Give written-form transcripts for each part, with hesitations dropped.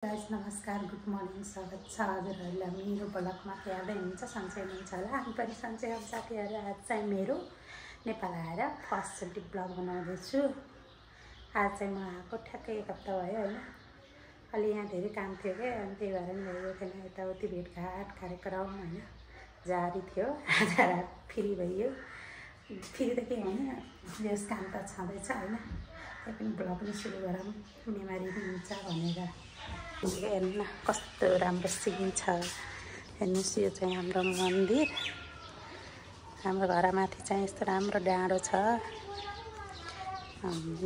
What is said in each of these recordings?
Guys नमस्कार good morning स्वागत छ हजुरहरूलाई मेरो ब्लगमा यादै हुन्छ सन्चै हुनुहुन्छ होला हामी पनि सन्चै अब साथीहरू आज चाहिँ मेरो नेपाल आएर फर्स्टचोटि ब्लग बनाउँदैछु। आज चाहिँ म आएको ठ्याक्कै एक हप्ता भयो होइन। अलि यहाँ धेरै काम थियो क्या अनि त्यही भएर नि भइएको थिएन यताउति भेटघाट कार्यक्रम होइन जारी थियो। आज रात फ्री भइयो। फेरि त के भने यस काम त छँदैछ होइन त्यही पनि ब्लग नै सुरु गरौँ मेमोरी पनि हुन्छ भनेर। हेर्नु कस्तो राम्रो सिन छ हेर्नुहोस् यो चाहिँ हाम्रो मन्दिर। हाम्रो घरमाथि चाहिँ यस्तो राम्रो डाँडो छ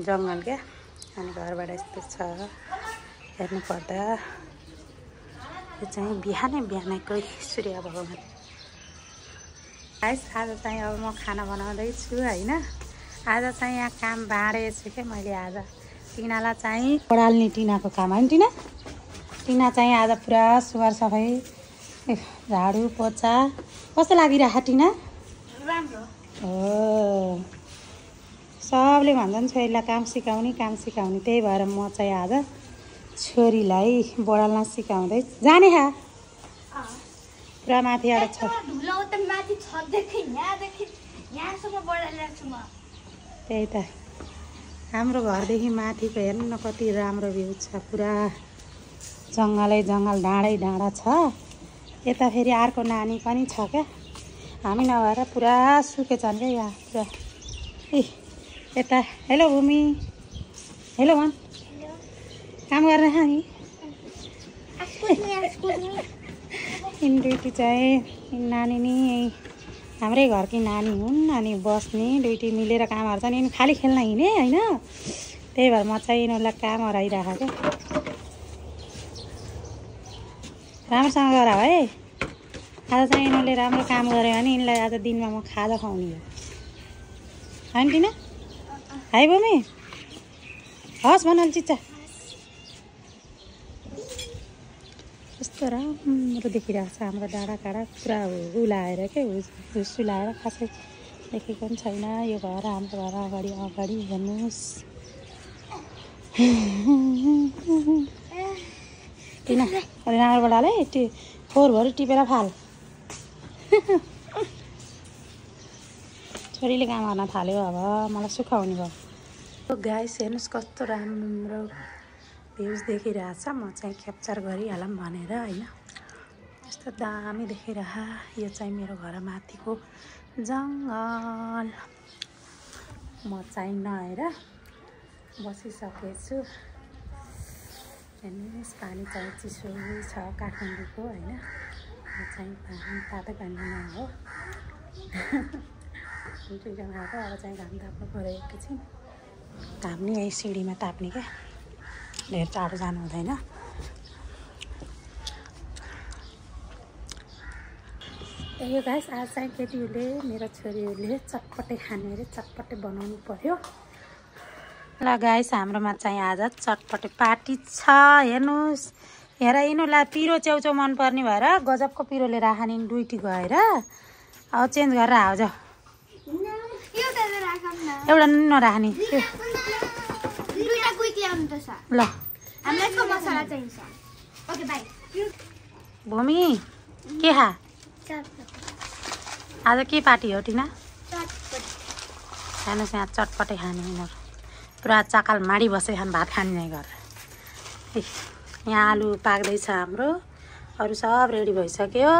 जङ्गल क्या अनि घरबाट यस्तो छ हेर्नु पर्दा। यो चाहिँ बिहानैकै सूर्य भगवान। गाइस आज चाहिँ अब म खाना बनाउँदैछु होइन। आज चाहिँ यहाँ काम बाँडेको छु क्या मैले। आज टिनालाई चाहिँ पडाल्ने टिनाको काम होइन टिना। टिना चाहिँ आज पुरा सुघर सफाइ झाडु पोचा कस्तो लागिरहेको टिना? राम्रो हो। सबले भन्छन् छोरीलाई काम सिकाउने त्यही भएर म चाहिँ आज छोरीलाई बडाल्न सिकाउँदै जाने खा पुरा माथिबाट छ। त्यही त हाम्रो घरदेखि माथिको हेर्नु न कति राम्रो भ्यू छ। पुरा जङ्गलै जङ्गल डाँडा छ। यता फेरि अर्को नानी पनि छ क्या हामी नभएर पुरा सुकेछन् क्या यहाँ पुरा। ए यता हेलो भूमि हेलो भन् काम गर्न हामी इन ड्युटी चाहिँ नानी नि हाम्रै घरकी नानी हुन् अनि बस्ने ड्युटी मिलेर कामहरू चाहिँ यिनी खालि खेल्न हिँडे होइन। त्यही भएर म चाहिँ यिनीहरूलाई काम हराइरहेको क्या। राम्रोसँग गर है। आज चाहिँ यिनीहरूले राम्रो काम गऱ्यो भने यिनीलाई आज दिनमा म खाजा खुवाउने हो होइन टिना? है बमी हस् भन चिच्चा। कस्तो राम्रो देखिरहेको छ हाम्रो डाँडाकाँडा पुरा उलाएर क्या हुसुलाएर खासै देखेको पनि छैन। यो घर हाम्रो घर अगाडि हेर्नुहोस्। टिना अलि राम्रोबाट हाल है फोहोरभरि टिपेर फाल। छोरीले काम गर्न थाल्यो अब मलाई सुखाउने भयो। गाइस हेर्नुहोस् कस्तो राम्रो भ्युज देखिरहेको छ। म चाहिँ क्याप्चर गरिहालौँ भनेर होइन। यस्तो दामी देखिरह। यो चाहिँ मेरो घरमाथिको जङ्गल। म चाहिँ नआएर बसिसकेछु। हेर्नुहोस् पानी चाहिँ चिसो छ काठमाडौँको होइन। यो चाहिँ पानी तातै पानीमा हो। ड्युटीमा आएको अब चाहिँ घाम ताप्नु पऱ्यो एकैछिन। घाम नि यही सिँढीमा ताप्ने क्या धेर टाढो जानु हुँदैन। यो गाइस आज चाहिँ केटीहरूले मेरो छोरीहरूले चटपटे खाने अरे चटपटे बनाउनु पर्यो। ल गाइस हाम्रोमा चाहिँ आज चटपटे पार्टी छ हेर्नुहोस्। हेर यिनीहरूलाई पिरो च्याउच्याउ मनपर्ने भएर गजबको पिरो लिएर खाने ड्युटी गएर अब चेन्ज गरेर आऊ जाऊ। एउटा नराख्ने ल भूमि के खा आज के पार्टी हो टिना? हेर्नुहोस् यहाँ चटपटे खाने यिनीहरू पुरा चाकल माडी बसे खान भात खाने नै गरेर। यहाँ आलु पाक्दैछ हाम्रो अरू सब रेडी भइसक्यो।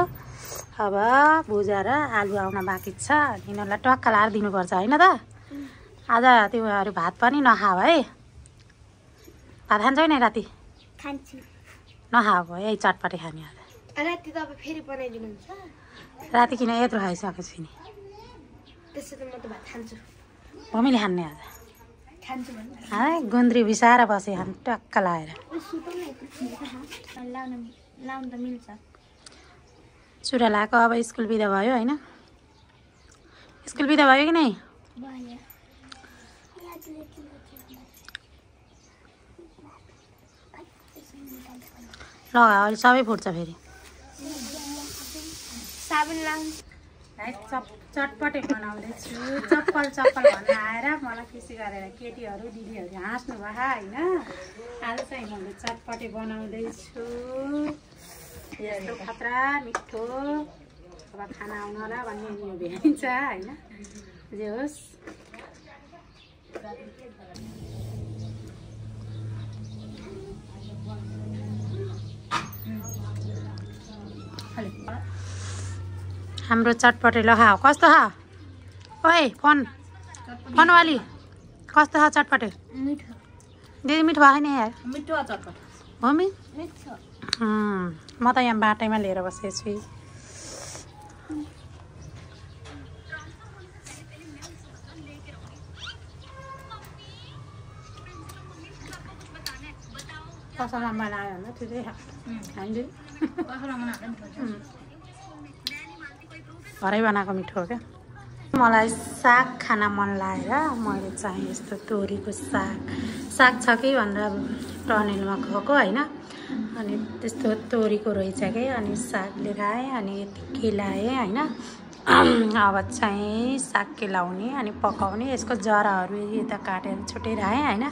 अब भुजा र आलु आउन बाँकी छ। यिनीहरूलाई टक्क लाएर दिनुपर्छ होइन त। आज त्योहरू भात पनि नखाऊ है। भात खान्छौ नि राति? खान्छु। नखाऊ भयो यही चटपटे खाने आज। राति त अब फेरि बनाइदिनुहुन्छ? राति किन यत्रो खाइसकेछु नि। त्यसो त म त भात खान्छु। भूमिले खाने आज खान्छु गुन्द्री बिसाएर बसे खानु टक्क लाएर। लाउनु त मिल्छ। चुरा लगाएको अब स्कुल बिदा भयो होइन। स्कुल बिदा भयो कि नै? लगा अहिले सबै फुट्छ फेरि। साबुन लाउनु है चटपटे बनाउँदैछु। चप्पल भन्न आएर मलाई खुसी गरेर केटीहरू दिदीहरू हाँस्नु भयो होइन। आज चाहिँ मैले चटपटे बनाउँदैछु। यस्तो खतरा मिठो अब खाना आउन होला भन्ने यो भ्याइन्छ होइन। जे होस् हाम्रो चटपटे लखाओ कस्तो छ? ओए फोनवाली कस्तो छ चटपटे? मिठो दिदी मिठो भयो नि यार। मिठो चटपटे हो मि मिठो। म त यहाँ बाटैमा लिएर बसेको छु। कसमा बनायो भने ठिकै छ खाइदिउँ। घरै बनाएको मिठो हो क्या। मलाई साग खान मन लागेर मैले चाहिँ यस्तो तोरीको साग छ कि भनेर टनेलमा गएको होइन। अनि त्यस्तो तोरीको रहेछ कि अनि साग लिएर आएँ अनि यति केलाएँ होइन। अब चाहिँ साग केलाउने अनि पकाउने। यसको जराहरू यता काटेर छुटेर आएँ होइन।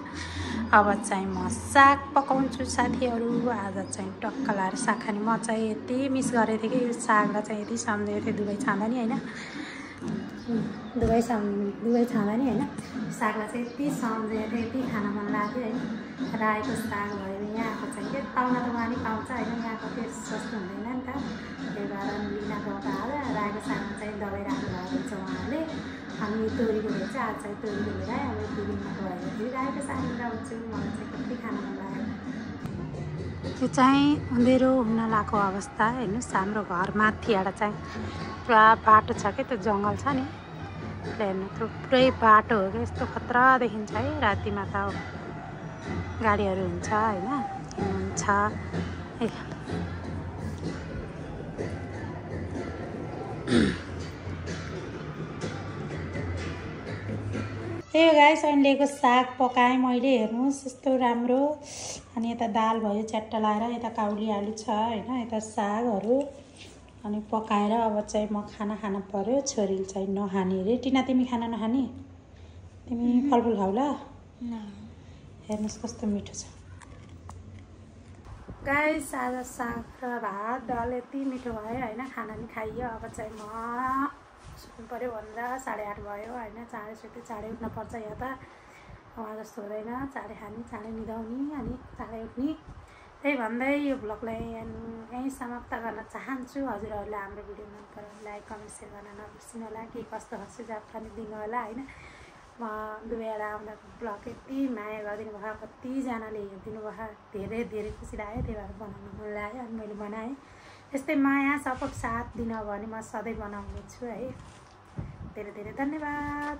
अब चाहिँ म साग पकाउँछु साथीहरू। आज चाहिँ टक्क लाएर साग खाने म चाहिँ यति मिस गरेको थिएँ कि यो सागलाई चाहिँ यति सम्झेको थिएँ दुवै छाँदा नि होइन। दुवै छाँदा नि होइन। सागलाई चाहिँ यति सम्झेको थिएँ यति खान मन लाग्थ्यो होइन। रायोको साग भयो यहाँको चाहिँ के पाउन त उहाँ नि पाउँछ होइन। यहाँको त्यो सस्तो हुँदैन नि त। त्यही भएर लिन गएको हाल रायोको सागमा चाहिँ दबाई राख्नु भएको रहेछ उहाँहरूले। अनि तोरीको रहेछ आज चाहिँ तोरीको लिएर अब यति दिनमा गएर फेरि रायोको साग लिएर आउँछु। मलाई चाहिँ कति खान मन लाग्यो। यो चाहिँ अँधेरो हुन लागेको अवस्था हेर्नुहोस्। हाम्रो घर माथिबाट चाहिँ पुरा बाटो छ कि त्यो जङ्गल छ नि। हेर्नु थुप्रै बाटो हो कि यस्तो खतरा देखिन्छ है। रातिमा त गाडीहरू हुन्छ होइन हिँड्नुहुन्छ। त्यही हो गाइस अन्डेको साग पकाएँ मैले हेर्नुहोस् यस्तो राम्रो। अनि यता दाल भयो च्याट्टा लाएर यता काउली आलु छ होइन। यता सागहरू अनि पकाएर अब चाहिँ म खाना खान पर्यो। छोरीले चाहिँ नखाने अरे। टिना तिमी खाना नखाने? तिमी फलफुल खाऊ ल। हेर्नुहोस् कस्तो मिठो छ गाइस। आज साग र भात दाल यति मिठो भयो होइन। खाना नि खाइयो। अब चाहिँ म सुत्नु पऱ्यो भनेर 8:30 भयो होइन। चाँडै सुत्यो चाँडै उठ्न पर्छ। यहाँ त उहाँ जस्तो हुँदैन। चाँडै खाने चाँडै निदाउने अनि चाँडै उठ्ने। त्यही भन्दै यो भ्लगलाई यहीँ समाप्त गर्न चाहन्छु। हजुरहरूलाई हाम्रो भिडियो मन परायो लाइक कमेन्ट सेयर गर्न नबिर्सिनु होला। के कस्तो सुझाव पनि दिनु होला होइन। म दुवैवटा आउँदा भ्लग यति माया गरिदिनु भयो। कतिजनाले हेरिदिनु भयो। धेरै धेरै खुसी लाग्यो। त्यही भएर बनाउनु मन लाग्यो अनि मैले बनाएँ। यस्तै माया सपोर्ट साथ दिनु भने म सधैँ बनाउने छु है। धेरै धेरै धन्यवाद।